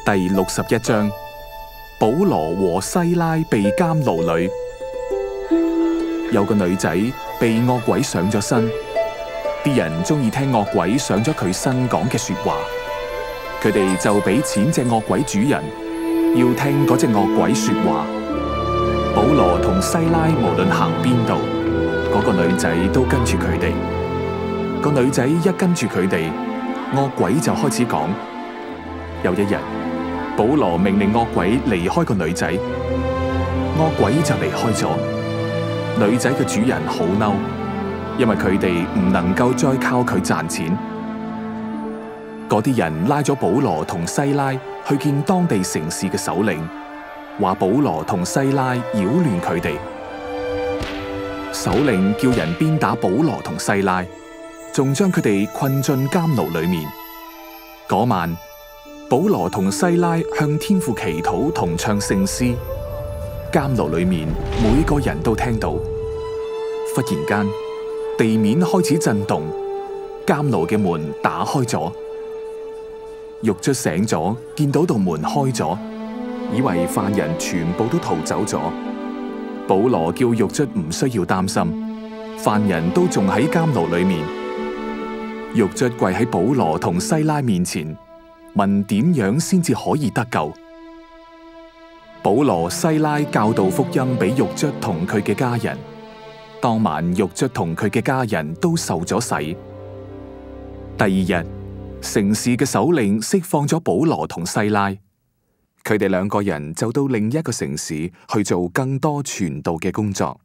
第61章，保羅和西拉被監牢裏。有個女仔被惡鬼上咗身，啲人中意聽惡鬼上咗佢身講嘅說話，佢哋就俾錢隻惡鬼主人，要聽嗰隻惡鬼說話。保羅同西拉無論行邊度，嗰個女仔都跟住佢哋。個女仔一跟住佢哋，惡鬼就開始講。有一日，保羅命令惡鬼離開個女仔，惡鬼就離開咗。女仔嘅主人好嬲，因為佢哋唔能夠再靠佢賺錢。嗰啲人拉咗保羅同西拉去見當地城市嘅首領，話保羅同西拉擾亂佢哋。首領叫人鞭打保羅同西拉，仲將佢哋困進監牢裏面。嗰晚，保羅同西拉向天父祈禱同唱聖詩，監牢裏面每個人都聽到。忽然間，地面開始震動，監牢嘅門打開咗。獄卒醒咗，見到道門開咗，以為犯人全部都逃走咗。保羅叫獄卒唔需要擔心，犯人都仲喺監牢裏面。獄卒跪喺保羅同西拉面前，問點樣先至可以得救。保羅、西拉教導福音俾獄卒同佢嘅家人。當晚獄卒同佢嘅家人都受咗洗。第二日，城市嘅首領釋放咗保羅同西拉，佢哋兩個人就到另一個城市去做更多傳道嘅工作。